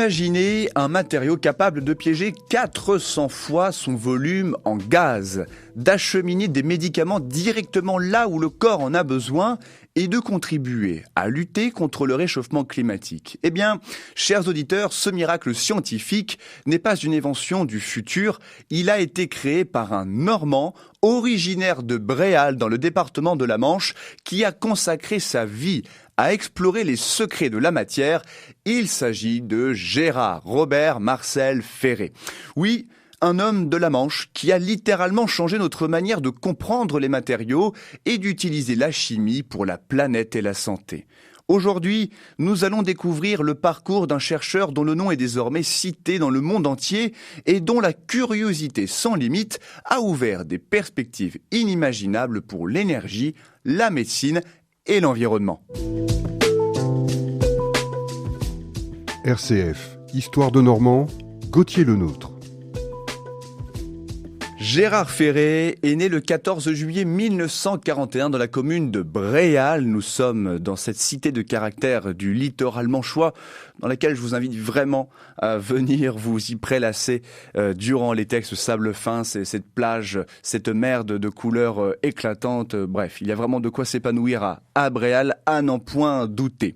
Imaginez un matériau capable de piéger 400 fois son volume en gaz, d'acheminer des médicaments directement là où le corps en a besoin et de contribuer à lutter contre le réchauffement climatique. Eh bien, chers auditeurs, ce miracle scientifique n'est pas une invention du futur, il a été créé par un Normand originaire de Bréal dans le département de la Manche qui a consacré sa vie à explorer les secrets de la matière. Il s'agit de Gérard Robert Marcel Ferré. Oui, un homme de la Manche qui a littéralement changé notre manière de comprendre les matériaux et d'utiliser la chimie pour la planète et la santé. Aujourd'hui, nous allons découvrir le parcours d'un chercheur dont le nom est désormais cité dans le monde entier et dont la curiosité sans limite a ouvert des perspectives inimaginables pour l'énergie, la médecine et l'environnement. RCF, Histoire de Normand, Gauthier Lenôtre. Gérard Ferré est né le 14 juillet 1941 dans la commune de Bréal. Nous sommes dans cette cité de caractère du littoral manchois dans laquelle je vous invite vraiment à venir vous y prélasser durant l'été avec ce sable fin, cette plage, cette mer de couleurs éclatantes. Bref, il y a vraiment de quoi s'épanouir à Bréal, à n'en point douter.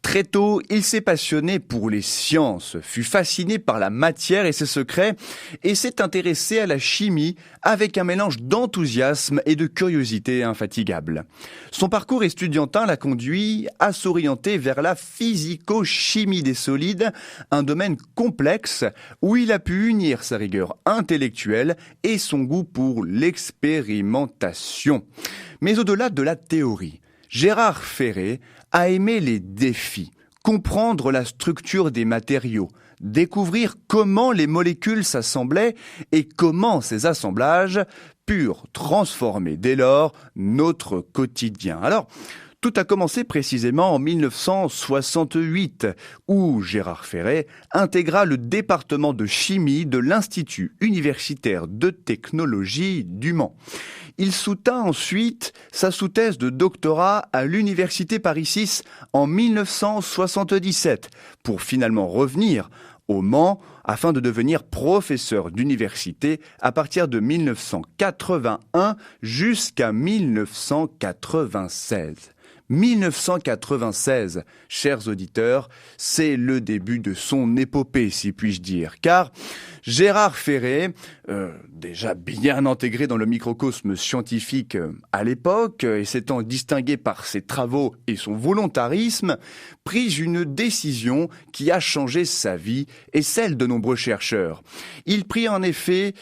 Très tôt, il s'est passionné pour les sciences, fut fasciné par la matière et ses secrets et s'est intéressé à la chimie avec un mélange d'enthousiasme et de curiosité infatigable. Son parcours estudiantin l'a conduit à s'orienter vers la physico-chimie des solides, un domaine complexe où il a pu unir sa rigueur intellectuelle et son goût pour l'expérimentation. Mais au-delà de la théorie, Gérard Ferré a aimé les défis, comprendre la structure des matériaux, découvrir comment les molécules s'assemblaient et comment ces assemblages purent transformer dès lors notre quotidien. Alors, tout a commencé précisément en 1968, où Gérard Ferré intégra le département de chimie de l'Institut universitaire de technologie du Mans. Il soutint ensuite sa sous-thèse de doctorat à l'Université Paris 6 en 1977, pour finalement revenir au Mans afin de devenir professeur d'université à partir de 1981 jusqu'à 1996. 1996, chers auditeurs, c'est le début de son épopée, si puis-je dire, car Gérard Ferré, déjà bien intégré dans le microcosme scientifique à l'époque, et s'étant distingué par ses travaux et son volontarisme, prit une décision qui a changé sa vie et celle de nombreux chercheurs. Il prit en effet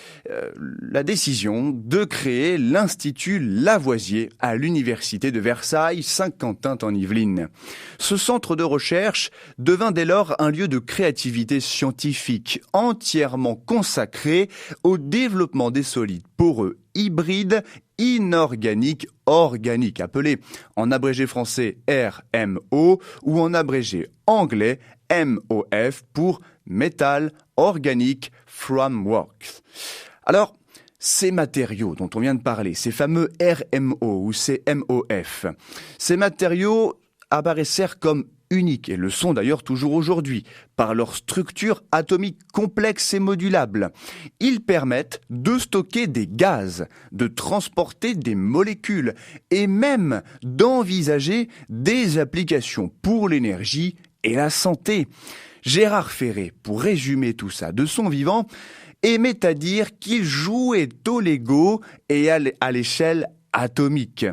la décision de créer l'Institut Lavoisier à l'Université de Versailles, Saint-Quentin en Yvelines. Ce centre de recherche devint dès lors un lieu de créativité scientifique entièrement consacré au développement des solides poreux hybrides inorganiques organiques, appelés en abrégé français RMO ou en abrégé anglais MOF pour Metal Organic Frameworks. Alors, ces matériaux dont on vient de parler, ces fameux RMO ou ces MOF, ces matériaux apparaissèrent comme uniques et le sont d'ailleurs toujours aujourd'hui par leur structure atomique complexe et modulable. Ils permettent de stocker des gaz, de transporter des molécules et même d'envisager des applications pour l'énergie et la santé. Gérard Ferré, pour résumer tout ça de son vivant, aimait à dire qu'il jouait au Lego et à l'échelle atomique.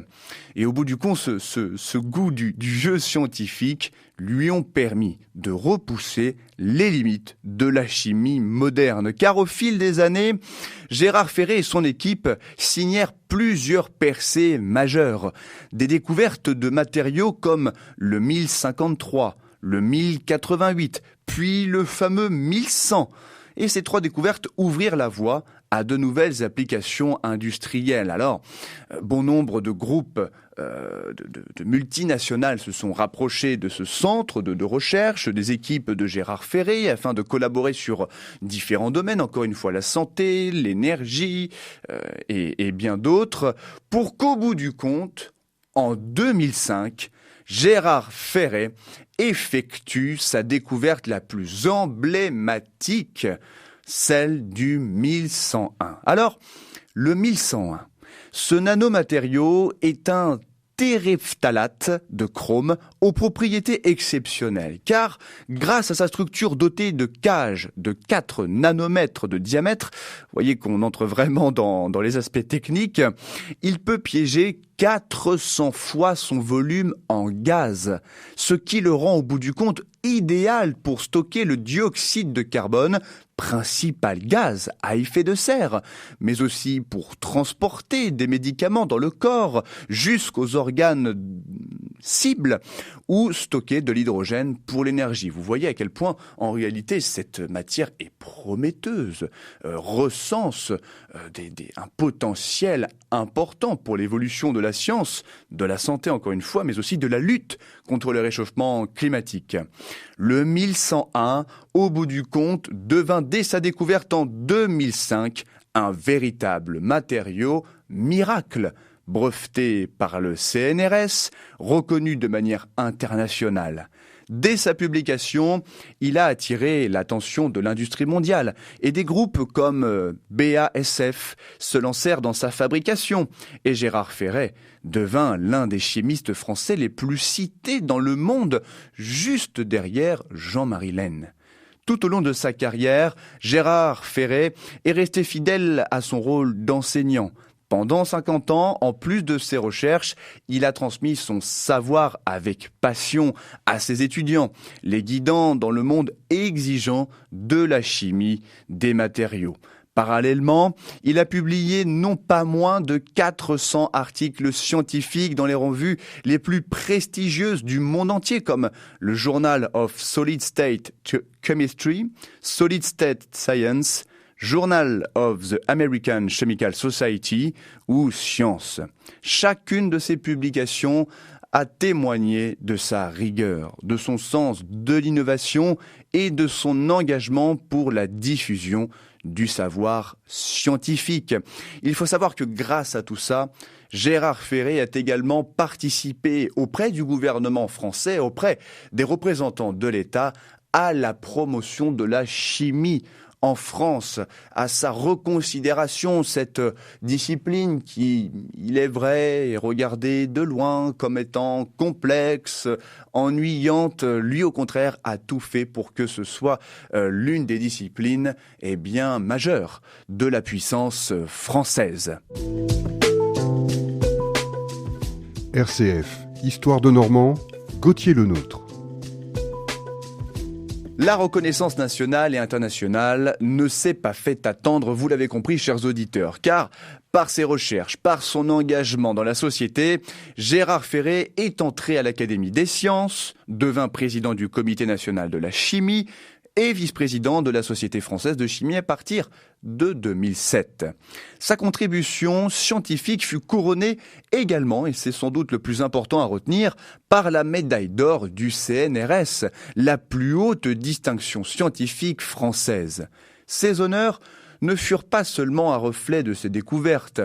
Et au bout du compte, ce goût du jeu scientifique lui ont permis de repousser les limites de la chimie moderne. Car au fil des années, Gérard Ferré et son équipe signèrent plusieurs percées majeures. Des découvertes de matériaux comme le 1053, le 1088, puis le fameux 1100. Et ces trois découvertes ouvrirent la voie à de nouvelles applications industrielles. Alors, bon nombre de groupes de multinationales se sont rapprochés de ce centre de recherche, des équipes de Gérard Ferré, afin de collaborer sur différents domaines, encore une fois la santé, l'énergie et bien d'autres, pour qu'au bout du compte, en 2005, Gérard Ferré effectue sa découverte la plus emblématique, celle du 1101. Alors, le 1101, ce nanomatériau est un téréphtalate de chrome aux propriétés exceptionnelles, car grâce à sa structure dotée de cages de 4 nanomètres de diamètre, vous voyez qu'on entre vraiment dans les aspects techniques, il peut piéger 400 fois son volume en gaz, ce qui le rend au bout du compte idéal pour stocker le dioxyde de carbone, principal gaz à effet de serre, mais aussi pour transporter des médicaments dans le corps jusqu'aux organes cibles ou stocker de l'hydrogène pour l'énergie. Vous voyez à quel point, en réalité, cette matière est prometteuse, recense un potentiel important pour l'évolution de la science, de la santé encore une fois, mais aussi de la lutte contre le réchauffement climatique. Le 1101, au bout du compte, devint dès sa découverte en 2005 un véritable matériau miracle, breveté par le CNRS, reconnu de manière internationale. Dès sa publication, il a attiré l'attention de l'industrie mondiale et des groupes comme BASF se lancèrent dans sa fabrication et Gérard Ferré devint l'un des chimistes français les plus cités dans le monde, juste derrière Jean-Marie Lehn. Tout au long de sa carrière, Gérard Ferré est resté fidèle à son rôle d'enseignant. Pendant 50 ans, en plus de ses recherches, il a transmis son savoir avec passion à ses étudiants, les guidant dans le monde exigeant de la chimie des matériaux. Parallèlement, il a publié non pas moins de 400 articles scientifiques dans les revues les plus prestigieuses du monde entier, comme le Journal of Solid State Chemistry, Solid State Science, Journal of the American Chemical Society ou Science. Chacune de ces publications a témoigné de sa rigueur, de son sens de l'innovation et de son engagement pour la diffusion du savoir scientifique. Il faut savoir que grâce à tout ça, Gérard Ferré a également participé auprès du gouvernement français, auprès des représentants de l'État, à la promotion de la chimie en France, à sa reconsidération, cette discipline qui, il est vrai, est regardée de loin comme étant complexe, ennuyante, lui au contraire a tout fait pour que ce soit l'une des disciplines majeures de la puissance française. RCF, Histoire de Normand, Gauthier Lenôtre. La reconnaissance nationale et internationale ne s'est pas fait attendre, vous l'avez compris, chers auditeurs, car par ses recherches, par son engagement dans la société, Gérard Ferré est entré à l'Académie des sciences, devint président du Comité national de la chimie et vice-président de la Société française de chimie à partir de 2007. Sa contribution scientifique fut couronnée également, et c'est sans doute le plus important à retenir, par la médaille d'or du CNRS, la plus haute distinction scientifique française. Ces honneurs ne furent pas seulement un reflet de ses découvertes.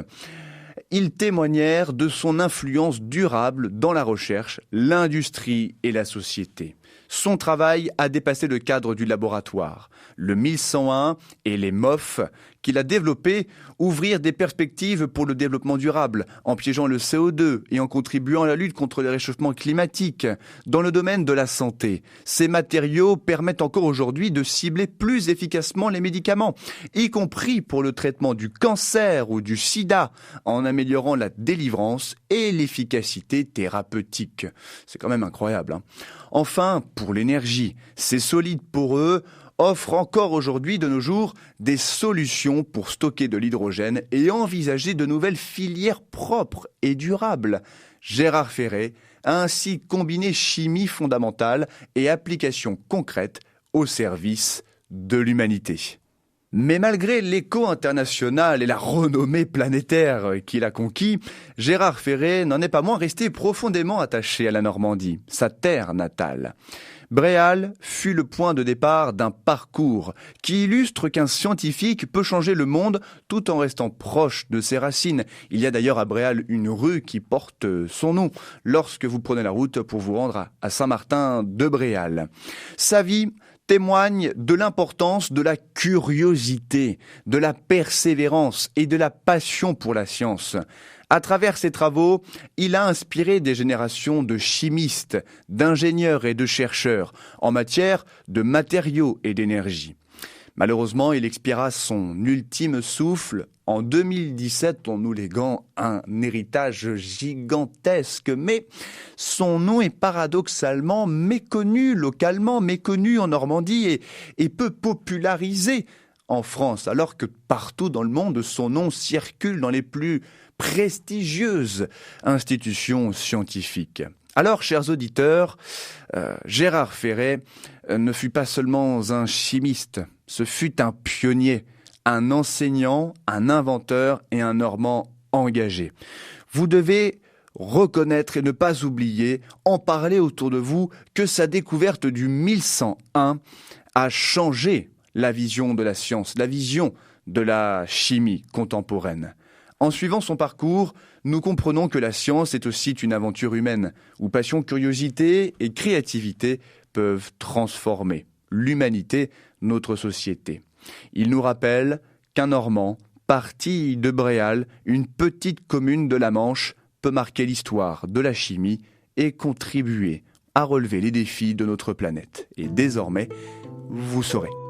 Ils témoignèrent de son influence durable dans la recherche, l'industrie et la société. Son travail a dépassé le cadre du laboratoire. Le 1101 et les MOF qu'il a développés ouvrirent des perspectives pour le développement durable, en piégeant le CO2 et en contribuant à la lutte contre le réchauffement climatique. Dans le domaine de la santé, ces matériaux permettent encore aujourd'hui de cibler plus efficacement les médicaments, y compris pour le traitement du cancer ou du sida, en améliorant la délivrance et l'efficacité thérapeutique. C'est quand même incroyable, hein. Enfin, pour l'énergie, ces solides poreux offrent encore aujourd'hui de nos jours des solutions pour stocker de l'hydrogène et envisager de nouvelles filières propres et durables. Gérard Ferré a ainsi combiné chimie fondamentale et applications concrètes au service de l'humanité. Mais malgré l'écho international et la renommée planétaire qu'il a conquis, Gérard Ferré n'en est pas moins resté profondément attaché à la Normandie, sa terre natale. Bréal fut le point de départ d'un parcours qui illustre qu'un scientifique peut changer le monde tout en restant proche de ses racines. Il y a d'ailleurs à Bréal une rue qui porte son nom lorsque vous prenez la route pour vous rendre à Saint-Martin de Bréal. Sa vie témoigne de l'importance de la curiosité, de la persévérance et de la passion pour la science. À travers ses travaux, il a inspiré des générations de chimistes, d'ingénieurs et de chercheurs en matière de matériaux et d'énergie. Malheureusement, il expira son ultime souffle en 2017 en nous léguant un héritage gigantesque. Mais son nom est paradoxalement méconnu localement, méconnu en Normandie et peu popularisé en France, alors que partout dans le monde, son nom circule dans les plus prestigieuses institutions scientifiques. Alors, chers auditeurs, Gérard Ferré ne fut pas seulement un chimiste, ce fut un pionnier, un enseignant, un inventeur et un Normand engagé. Vous devez reconnaître et ne pas oublier, en parler autour de vous, que sa découverte du 1101 a changé la vision de la science, la vision de la chimie contemporaine. En suivant son parcours, nous comprenons que la science est aussi une aventure humaine, où passion, curiosité et créativité peuvent transformer l'humanité, notre société. Il nous rappelle qu'un Normand, parti de Bréal, une petite commune de la Manche, peut marquer l'histoire de la chimie et contribuer à relever les défis de notre planète. Et désormais, vous saurez.